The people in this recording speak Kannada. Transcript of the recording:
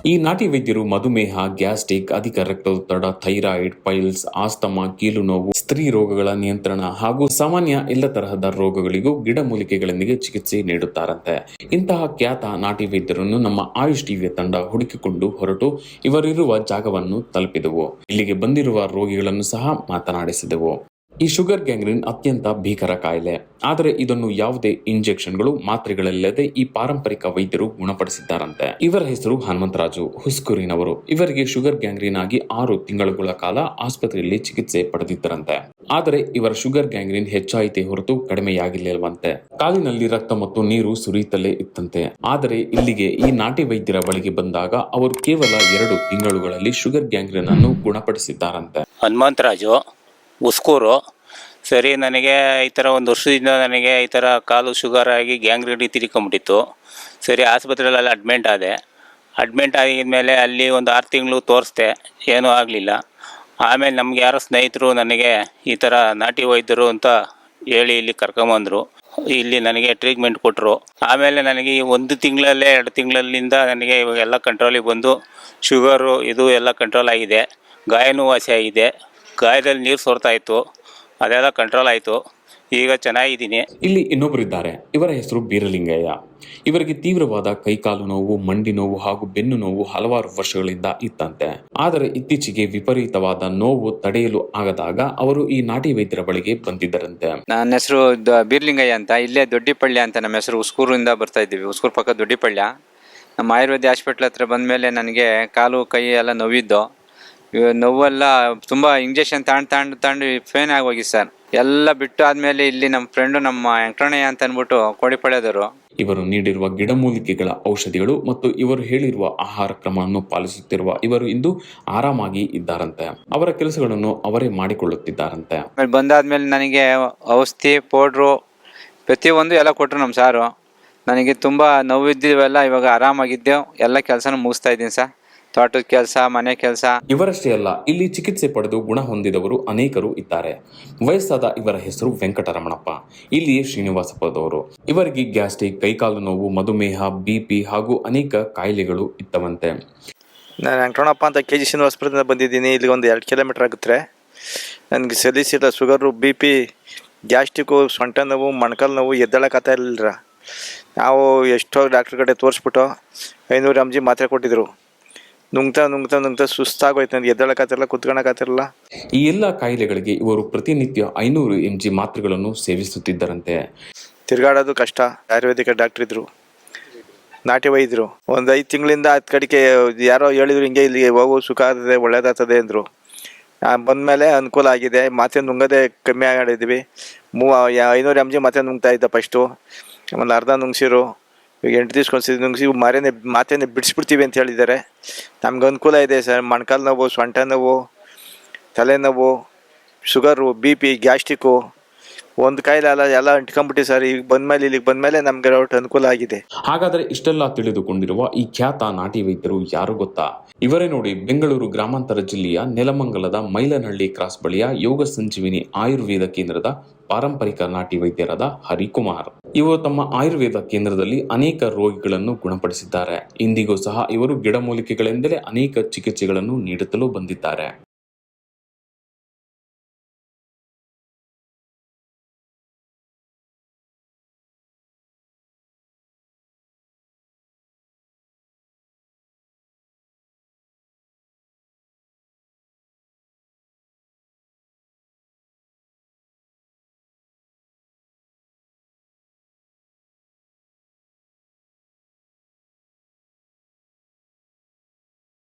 ಈ ನಾಟಿ ವೈದ್ಯರು ಮಧುಮೇಹ, ಗ್ಯಾಸ್ಟ್ರಿಕ್, ಅಧಿಕ ರಕ್ತದೊತ್ತಡ, ಥೈರಾಯ್ಡ್, ಪೈಲ್ಸ್, ಆಸ್ತಮಾ, ಕೀಲು ನೋವು, ಸ್ತ್ರೀ ರೋಗಗಳ ನಿಯಂತ್ರಣ ಹಾಗೂ ಸಾಮಾನ್ಯ ಎಲ್ಲ ತರಹದ ರೋಗಗಳಿಗೂ ಗಿಡಮೂಲಿಕೆಗಳೊಂದಿಗೆ ಚಿಕಿತ್ಸೆ ನೀಡುತ್ತಾರಂತೆ. ಇಂತಹ ಖ್ಯಾತ ನಾಟಿ ವೈದ್ಯರನ್ನು ನಮ್ಮ ಆಯುಷ್ ಟಿವಿಯ ತಂಡ ಹುಡುಕಿಕೊಂಡು ಹೊರಟು ಇವರಿರುವ ಜಾಗವನ್ನು ತಲುಪಿದೆವು. ಇಲ್ಲಿಗೆ ಬಂದಿರುವ ರೋಗಿಗಳನ್ನು ಸಹ ಮಾತನಾಡಿಸಿದೆವು. ಈ ಶುಗರ್ ಗ್ಯಾಂಗ್ರೀನ್ ಅತ್ಯಂತ ಭೀಕರ ಕಾಯಿಲೆ. ಆದರೆ ಇದನ್ನು ಯಾವುದೇ ಇಂಜೆಕ್ಷನ್ಗಳು, ಮಾತ್ರೆಗಳಿಲ್ಲದೆ ಈ ಪಾರಂಪರಿಕ ವೈದ್ಯರು ಗುಣಪಡಿಸಿದ್ದಾರಂತೆ. ಇವರ ಹೆಸರು ಹನುಮಂತರಾಜು ಹುಸ್ಕೂರಿನವರು. ಇವರಿಗೆ ಶುಗರ್ ಗ್ಯಾಂಗ್ರೀನ್ ಆಗಿ 6 ತಿಂಗಳುಗಳ ಕಾಲ ಆಸ್ಪತ್ರೆಯಲ್ಲಿ ಚಿಕಿತ್ಸೆ ಪಡೆದಿದ್ದರಂತೆ. ಆದರೆ ಇವರ ಶುಗರ್ ಗ್ಯಾಂಗ್ರೀನ್ ಹೆಚ್ಚಾಯಿತೇ ಹೊರತು ಕಡಿಮೆಯಾಗಿಲ್ಲವಂತೆ. ಕಾಲಿನಲ್ಲಿ ರಕ್ತ ಮತ್ತು ನೀರು ಸುರಿಯುತ್ತಲೇ ಇತ್ತಂತೆ. ಆದರೆ ಇಲ್ಲಿಗೆ ಈ ನಾಟಿ ವೈದ್ಯರ ಬಳಿಗೆ ಬಂದಾಗ ಅವರು ಕೇವಲ 2 ತಿಂಗಳುಗಳಲ್ಲಿ ಶುಗರ್ ಗ್ಯಾಂಗ್ರೀನ್ ಅನ್ನು ಗುಣಪಡಿಸಿದ್ದಾರಂತೆ. ಹನುಮಂತರಾಜು ಉಸ್ಕೂರು. ಸರಿ, ನನಗೆ ಈ ಥರ 1 ವರ್ಷದಿಂದ ನನಗೆ ಈ ಥರ ಕಾಲು ಶುಗರ್ ಆಗಿ ಗ್ಯಾಂಗ್ರೀನ್ ತಿರ್ಕೊಂಬಿಟ್ಟಿತ್ತು. ಸರಿ, ಆಸ್ಪತ್ರೆಯಲ್ಲಿ ಅಡ್ಮಿಂಟ್ ಆದೆ. ಅಡ್ಮಿಂಟ್ ಆಗಿದ್ಮೇಲೆ ಅಲ್ಲಿ ಒಂದು 6 ತಿಂಗಳು ತೋರಿಸ್ದೆ, ಏನೂ ಆಗಲಿಲ್ಲ. ಆಮೇಲೆ ನಮ್ಗೆ ಯಾರೋ ಸ್ನೇಹಿತರು ನನಗೆ ಈ ಥರ ನಾಟಿ ವೈದ್ಯರು ಅಂತ ಹೇಳಿ ಇಲ್ಲಿ ಕರ್ಕೊಂಬಂದರು. ಇಲ್ಲಿ ನನಗೆ ಟ್ರೀಟ್ಮೆಂಟ್ ಕೊಟ್ಟರು. ಆಮೇಲೆ ನನಗೆ 1 ತಿಂಗಳಲ್ಲೇ 2 ತಿಂಗಳಿಂದ ನನಗೆ ಇವಾಗೆಲ್ಲ ಕಂಟ್ರೋಲಿಗೆ ಬಂದು ಶುಗರು ಇದು ಎಲ್ಲ ಕಂಟ್ರೋಲ್ ಆಗಿದೆ. ಗಾಯನೂ ವಾಸಿ ಆಗಿದೆ. ಗಾಯದಲ್ಲಿ ನೀರು ಸೋರ್ತಾ ಇತ್ತು, ಅದೆಲ್ಲ ಕಂಟ್ರೋಲ್ ಆಯಿತು. ಈಗ ಚೆನ್ನಾಗಿದ್ದೀನಿ. ಇಲ್ಲಿ ಇನ್ನೊಬ್ಬರಿದ್ದಾರೆ. ಇವರ ಹೆಸರು ಬೀರಲಿಂಗಯ್ಯ. ಇವರಿಗೆ ತೀವ್ರವಾದ ಕೈಕಾಲು ನೋವು, ಮಂಡಿ ನೋವು ಹಾಗೂ ಬೆನ್ನು ನೋವು ಹಲವಾರು ವರ್ಷಗಳಿಂದ ಇತ್ತಂತೆ. ಆದರೆ ಇತ್ತೀಚೆಗೆ ವಿಪರೀತವಾದ ನೋವು ತಡೆಯಲು ಆಗದಾಗ ಅವರು ಈ ನಾಟಿ ವೈದ್ಯರ ಬಳಿಗೆ ಬಂದಿದ್ದರಂತೆ. ನನ್ನ ಹೆಸರು ಬೀರಲಿಂಗಯ್ಯ ಅಂತ. ಇಲ್ಲೇ ದೊಡ್ಡಿಪಳ್ಯ ಅಂತ ನಮ್ಮ ಹೆಸರು. ಉಸ್ಕೂರಿಂದ ಬರ್ತಾ ಇದ್ದೀವಿ. ಉಸ್ಕೂರು ಪಕ್ಕ ದೊಡ್ಡಿಪಳ್ಯ. ನಮ್ಮ ಆಯುರ್ವೇದ ಹಾಸ್ಪಿಟ್ಲ್ ಹತ್ರ ಬಂದಮೇಲೆ ನನಗೆ ಕಾಲು ಕೈ ಎಲ್ಲ ನೋವಿದ್ದು. ನೋವೆಲ್ಲ ತುಂಬ ಇಂಜೆಕ್ಷನ್ ತಗೊಂಡು ಫೇನ್ ಆಗೋಗಿ ಸರ್. ಎಲ್ಲ ಬಿಟ್ಟು ಆದಮೇಲೆ ಇಲ್ಲಿ ನಮ್ಮ ಫ್ರೆಂಡು, ನಮ್ಮ ವೆಂಕಟಣ್ಣಯ್ಯ ಅಂತ ಅಂದ್ಬಿಟ್ಟು ಕೋಡಿಪಳ್ಯದವರು, ಇವರು ನೀಡಿರುವ ಗಿಡಮೂಲಿಕೆಗಳ ಔಷಧಿಗಳು ಮತ್ತು ಇವರು ಹೇಳಿರುವ ಆಹಾರ ಕ್ರಮವನ್ನು ಪಾಲಿಸುತ್ತಿರುವ ಇವರು ಇಂದು ಆರಾಮಾಗಿ ಇದ್ದಾರಂತೆ. ಅವರ ಕೆಲಸಗಳನ್ನು ಅವರೇ ಮಾಡಿಕೊಳ್ಳುತ್ತಿದ್ದಾರಂತೆ. ಬಂದಾದ್ಮೇಲೆ ನನಗೆ ಔಷಧಿ, ಪೌಡ್ರು ಪ್ರತಿಯೊಂದು ಎಲ್ಲ ಕೊಟ್ಟರು ನಮ್ಮ ಸಾರು. ನನಗೆ ತುಂಬ ನೋವಿದ್ದಿವೆಲ್ಲ ಇವಾಗ ಆರಾಮಾಗಿದ್ದೆವು. ಎಲ್ಲ ಕೆಲಸನೂ ಮುಗಿಸ್ತಾ ಇದ್ದೀನಿ ಸರ್. ತೋಟದ ಕೆಲಸ, ಮನೆ ಕೆಲಸ. ಇವರಷ್ಟೇ ಅಲ್ಲ, ಇಲ್ಲಿ ಚಿಕಿತ್ಸೆ ಪಡೆದು ಗುಣ ಹೊಂದಿದವರು ಅನೇಕರು ಇದ್ದಾರೆ. ವಯಸ್ಸಾದ ಇವರ ಹೆಸರು ವೆಂಕಟರಮಣಪ್ಪ. ಇಲ್ಲಿಯೇ ಶ್ರೀನಿವಾಸಪುರದವರು. ಇವರಿಗೆ ಗ್ಯಾಸ್ಟ್ರಿಕ್, ಕೈಕಾಲು ನೋವು, ಮಧುಮೇಹ, BP ಹಾಗೂ ಅನೇಕ ಕಾಯಿಲೆಗಳು ಇತ್ತವಂತೆ. ನಾನು ವೆಂಕಟರಮಣಪ್ಪ ಅಂತ KG ಶ್ರೀನಿವಾಸಪುರದಿಂದ ಬಂದಿದ್ದೀನಿ. ಇಲ್ಲಿ ಒಂದು 2 ಕಿಲೋಮೀಟರ್ ಆಗುತ್ತೆ. ನನಗೆ ಸಲ್ಲಿಸಿದ ಶುಗರು, BP, ಗ್ಯಾಸ್ಟ್ರಿಕ್ಕು, ಸೊಂಟ ನೋವು, ಮೊಣಕಾಲು ನೋವು, ಎದ್ದೇಳಕ್ಕಾಗ್ತಾ ಇರಲಿಲ್ಲ. ನಾವು ಎಷ್ಟೋ ಡಾಕ್ಟ್ರ್ ಕಡೆ ತೋರಿಸ್ಬಿಟ್ಟು 500 mg ಮಾತ್ರೆ ಕೊಟ್ಟಿದ್ರು. ನುಂಗ್ತಾ ಸುಸ್ತಾಗೋಯ್ತು. ನನಗೆ ಎದ್ದೇಳಕ್ಕಾಗ್ತಿರಲ್ಲ, ಕುತ್ಕೊಳ್ಳೋಕ್ಕಾಗ್ತಿರಲ್ಲ. ಈ ಎಲ್ಲ ಕಾಯಿಲೆಗಳಿಗೆ ಇವರು ಪ್ರತಿನಿತ್ಯ 500 mg ಮಾತ್ರೆಗಳನ್ನು ಸೇವಿಸುತ್ತಿದ್ದರಂತೆ. ತಿರುಗಾಡೋದು ಕಷ್ಟ. ಆಯುರ್ವೇದಿಕ ಡಾಕ್ಟ್ರ್ ಇದ್ರು, ನಾಟಿ ವೈದ್ಯರು. ಒಂದು 5 ತಿಂಗಳಿಂದ 10 ಕಡೆಗೆ ಯಾರೋ ಹೇಳಿದ್ರು, ಹಿಂಗೆ ಇಲ್ಲಿಗೆ ಹೋಗು, ಸುಖ ಆಗ್ತದೆ, ಒಳ್ಳೇದಾಗ್ತದೆ ಅಂದರು. ಬಂದಮೇಲೆ ಅನುಕೂಲ ಆಗಿದೆ. ಮಾತ್ರೆ ನುಂಗೋದೇ ಕಮ್ಮಿ ಆಗಿದ್ದೀವಿ. 500 mg ಮಾತ್ರೆ ನುಂಗ್ತಾ ಇದ್ದ ಫಸ್ಟು. ಆಮೇಲೆ ಅರ್ಧ ನುಂಗ್ಸಿರು. 8 ದಿವ್ಸಕ್ಕೊಂದ್ಸತಿ ನುಂಗಿಸಿ ಮಾತ್ರೆನೇ ಬಿಡಿಸ್ಬಿಡ್ತೀವಿ ಅಂತ ಹೇಳಿದ್ದಾರೆ. ನಮ್ಗೆ ಅನುಕೂಲ ಇದೆ ಸರ್. ಮೊಣಕಾಲು ನೋವು, ಸೊಂಟ ನೋವು, ತಲೆನೋವು, ಶುಗರು, BP, ಗ್ಯಾಸ್ಟ್ರಿಕ್ಕು, ಒಂದು ಕಾಯಿಲೆ ಅಲ್ಲ, ಎಲ್ಲ ಅಂಟ್ಕೊಂಡ್ಬಿಟ್ಟು ಸರ್. ಈಗ ಇಲ್ಲಿಗೆ ಬಂದಮೇಲೆ ನಮ್ಗೆ ಅನುಕೂಲ ಆಗಿದೆ. ಹಾಗಾದರೆ ಇಷ್ಟೆಲ್ಲ ತಿಳಿದುಕೊಂಡಿರುವ ಈ ಖ್ಯಾತ ನಾಟಿ ವೈದ್ಯರು ಯಾರು ಗೊತ್ತಾ? ಇವರೇ ನೋಡಿ, ಬೆಂಗಳೂರು ಗ್ರಾಮಾಂತರ ಜಿಲ್ಲೆಯ ನೆಲಮಂಗಲದ ಮೈಲನಹಳ್ಳಿ ಕ್ರಾಸ್ ಬಳಿಯ ಯೋಗ ಸಂಜೀವಿನಿ ಆಯುರ್ವೇದ ಕೇಂದ್ರದ ಪಾರಂಪರಿಕ ನಾಟಿ ವೈದ್ಯರಾದ ಹರಿಕುಮಾರ್. ಇವರು ತಮ್ಮ ಆಯುರ್ವೇದ ಕೇಂದ್ರದಲ್ಲಿ ಅನೇಕ ರೋಗಿಗಳನ್ನು ಗುಣಪಡಿಸಿದ್ದಾರೆ. ಇಂದಿಗೂ ಸಹ ಇವರು ಗಿಡಮೂಲಿಕೆಗಳಿಂದಲೇ ಅನೇಕ ಚಿಕಿತ್ಸೆಗಳನ್ನು ನೀಡುತ್ತಲೂ ಬಂದಿದ್ದಾರೆ.